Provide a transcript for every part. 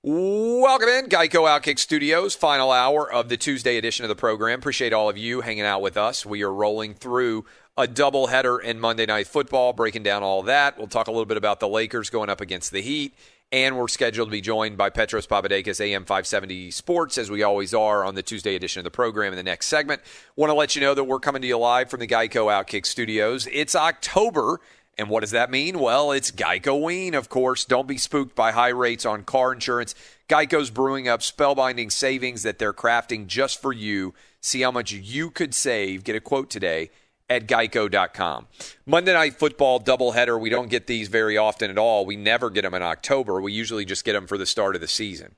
Welcome in, Geico Outkick Studios, final hour of the Tuesday edition of the program. Appreciate all of you hanging out with us. We are rolling through a doubleheader in Monday Night Football, breaking down all that. We'll talk a little bit about the Lakers going up against the Heat, and we're scheduled to be joined by Petros Papadakis, AM 570 Sports, as we always are on the Tuesday edition of the program in the next segment. Want to let you know that we're coming to you live from the Geico Outkick Studios. It's October. And what does that mean? Well, it's Geico-ween, of course. Don't be spooked by high rates on car insurance. Geico's brewing up spellbinding savings that they're crafting just for you. See how much you could save. Get a quote today at geico.com. Monday Night Football doubleheader. We don't get these very often at all. We never get them in October. We usually just get them for the start of the season.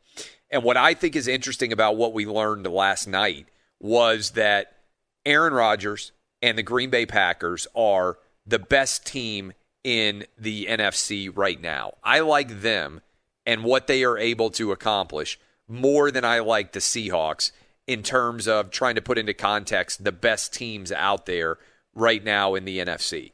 And what I think is interesting about what we learned last night was that Aaron Rodgers and the Green Bay Packers are the best team in the NFC right now. I like them and what they are able to accomplish more than I like the Seahawks in terms of trying to put into context the best teams out there right now in the NFC.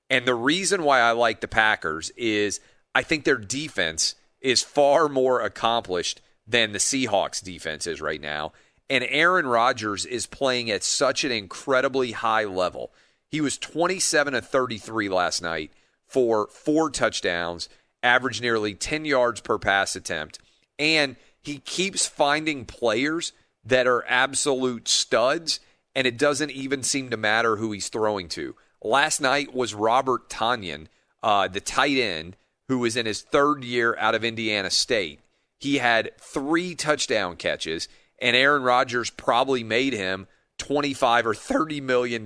And the reason why I like the Packers is I think their defense is far more accomplished than the Seahawks defense is right now. And Aaron Rodgers is playing at such an incredibly high level. He was 27 of 33 last night for 4 touchdowns, averaged nearly 10 yards per pass attempt, and he keeps finding players that are absolute studs, and it doesn't even seem to matter who he's throwing to. Last night was Robert Tonyan, the tight end, who was in his 3rd year out of Indiana State. He had 3 touchdown catches, and Aaron Rodgers probably made him $25 or $30 million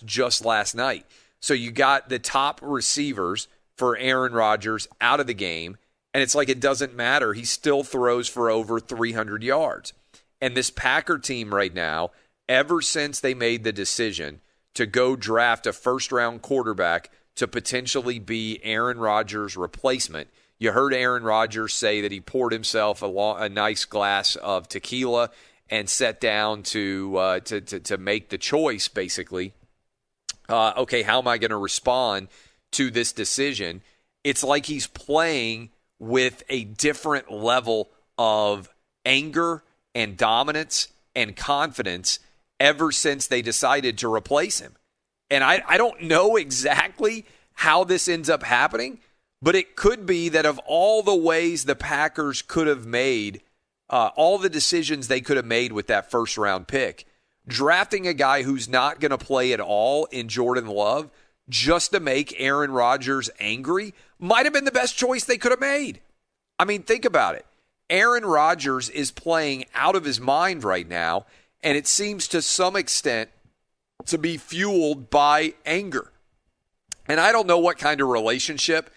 just last night. So you got the top receivers for Aaron Rodgers out of the game, and it's like it doesn't matter. He still throws for over 300 yards. And this Packer team right now, ever since they made the decision to go draft a first-round quarterback to potentially be Aaron Rodgers' replacement, you heard Aaron Rodgers say that he poured himself a nice glass of tequila and sat down to make the choice, basically. Okay, how am I going to respond to this decision? It's like he's playing with a different level of anger and dominance and confidence ever since they decided to replace him. And I don't know exactly how this ends up happening, but it could be that of all the ways the Packers could have made all the decisions they could have made with that first-round pick, drafting a guy who's not going to play at all in Jordan Love just to make Aaron Rodgers angry might have been the best choice they could have made. I mean, think about it. Aaron Rodgers is playing out of his mind right now, and it seems to some extent to be fueled by anger. And I don't know what kind of relationship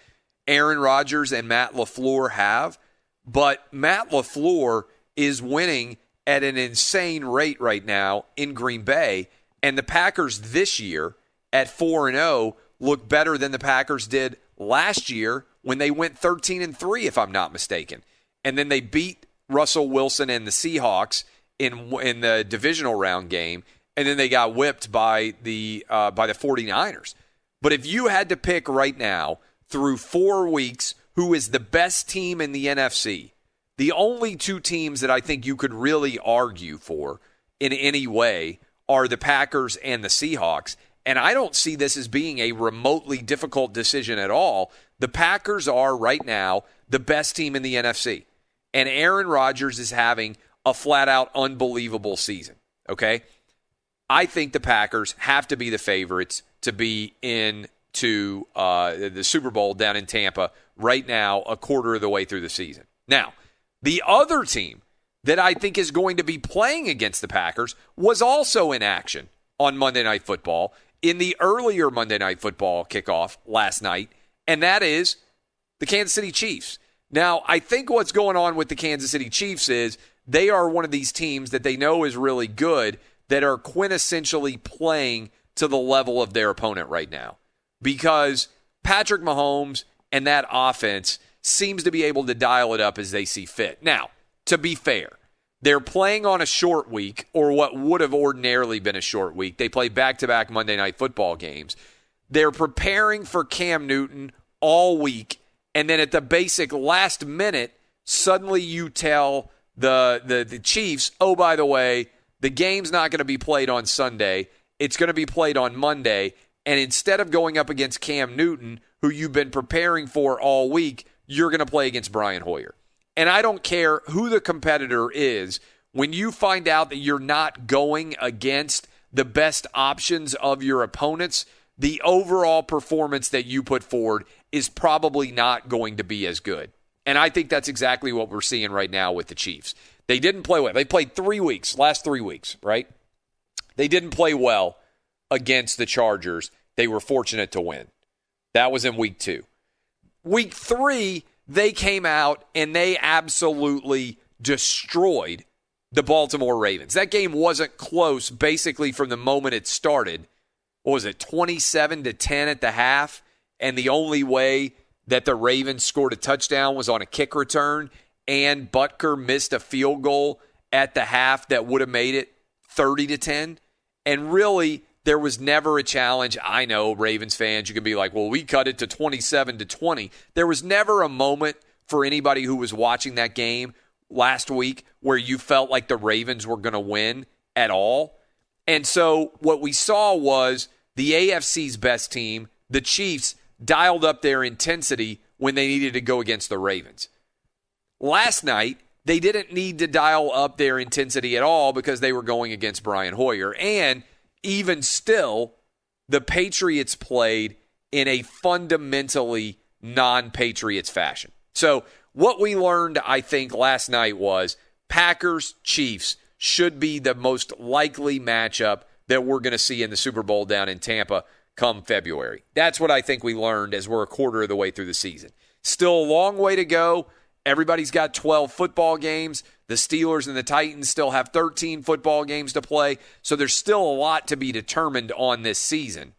Aaron Rodgers and Matt LaFleur have, but Matt LaFleur is winning at an insane rate right now in Green Bay, and the Packers this year at 4-0 look better than the Packers did last year when they went 13-3, if I'm not mistaken. And then they beat Russell Wilson and the Seahawks in the divisional round game, and then they got whipped by the 49ers. But if you had to pick right now through 4 weeks who is the best team in the NFC, the only 2 teams that I think you could really argue for in any way are the Packers and the Seahawks. And I don't see this as being a remotely difficult decision at all. The Packers are right now the best team in the NFC. And Aaron Rodgers is having a flat-out unbelievable season, okay? I think the Packers have to be the favorites to be into the Super Bowl down in Tampa right now, a quarter of the way through the season. Now, the other team that I think is going to be playing against the Packers was also in action on Monday Night Football in the earlier Monday Night Football kickoff last night, and that is the Kansas City Chiefs. Now, I think what's going on with the Kansas City Chiefs is they are one of these teams that they know is really good that are quintessentially playing to the level of their opponent right now, because Patrick Mahomes and that offense seems to be able to dial it up as they see fit. Now, to be fair, they're playing on a short week, or what would have ordinarily been a short week. They play back-to-back Monday Night Football games. They're preparing for Cam Newton all week, and then at the basic last minute suddenly you tell the Chiefs, oh, by the way, the game's not going to be played on Sunday. It's going to be played on Monday. And instead of going up against Cam Newton, who you've been preparing for all week, you're going to play against Brian Hoyer. And I don't care who the competitor is, when you find out that you're not going against the best options of your opponents, the overall performance that you put forward is probably not going to be as good. And I think that's exactly what we're seeing right now with the Chiefs. They didn't play well. They played last 3 weeks, right? They didn't play well against the Chargers. They were fortunate to win. That was in week 2. Week 3, they came out and they absolutely destroyed the Baltimore Ravens. That game wasn't close basically from the moment it started. What was it, 27-10 at the half? And the only way that the Ravens scored a touchdown was on a kick return, and Butker missed a field goal at the half that would have made it 30-10. And really, there was never a challenge. I know, Ravens fans, you can be like, well, we cut it to 27-20. There was never a moment for anybody who was watching that game last week where you felt like the Ravens were going to win at all. And so what we saw was the AFC's best team, the Chiefs, dialed up their intensity when they needed to go against the Ravens. Last night, they didn't need to dial up their intensity at all because they were going against Brian Hoyer. And even still, the Patriots played in a fundamentally non-Patriots fashion. So what we learned, I think, last night was Packers-Chiefs should be the most likely matchup that we're going to see in the Super Bowl down in Tampa come February. That's what I think we learned as we're a quarter of the way through the season. Still a long way to go. Everybody's got 12 football games. The Steelers and the Titans still have 13 football games to play. So there's still a lot to be determined on this season.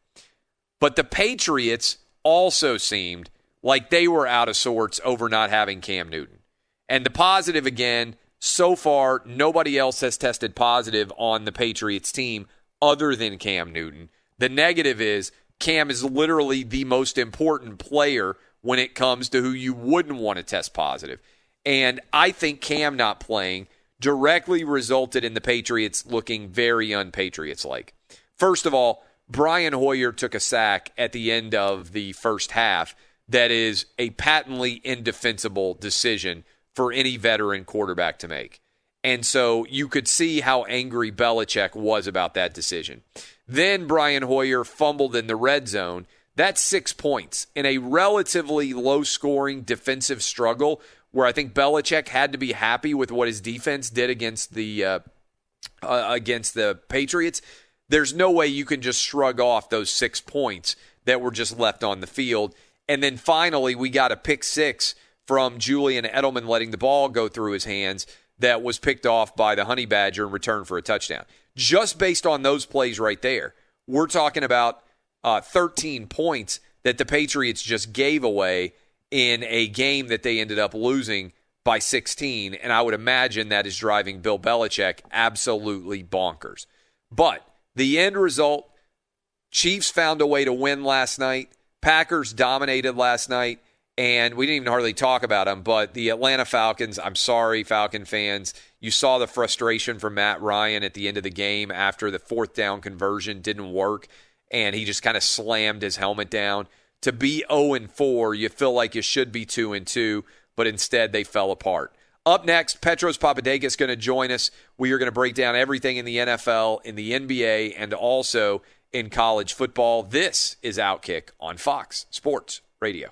But the Patriots also seemed like they were out of sorts over not having Cam Newton. And the positive, again, so far, nobody else has tested positive on the Patriots team other than Cam Newton. The negative is Cam is literally the most important player when it comes to who you wouldn't want to test positive. And I think Cam not playing directly resulted in the Patriots looking very un-Patriots-like. First of all, Brian Hoyer took a sack at the end of the first half that is a patently indefensible decision for any veteran quarterback to make. And so you could see how angry Belichick was about that decision. Then Brian Hoyer fumbled in the red zone. That's 6 points in a relatively low-scoring defensive struggle where I think Belichick had to be happy with what his defense did against the Patriots. There's no way you can just shrug off those 6 points that were just left on the field. And then finally, we got a pick six from Julian Edelman letting the ball go through his hands that was picked off by the Honey Badger in return for a touchdown. Just based on those plays right there, we're talking about 13 points that the Patriots just gave away in a game that they ended up losing by 16, and I would imagine that is driving Bill Belichick absolutely bonkers. But the end result, Chiefs found a way to win last night. Packers dominated last night, and we didn't even hardly talk about them, but the Atlanta Falcons, I'm sorry, Falcon fans, you saw the frustration from Matt Ryan at the end of the game after the fourth down conversion didn't work, and he just kind of slammed his helmet down. To be 0-4, you feel like you should be 2-2, but instead they fell apart. Up next, Petros Papadakis is going to join us. We are going to break down everything in the NFL, in the NBA, and also in college football. This is Outkick on Fox Sports Radio.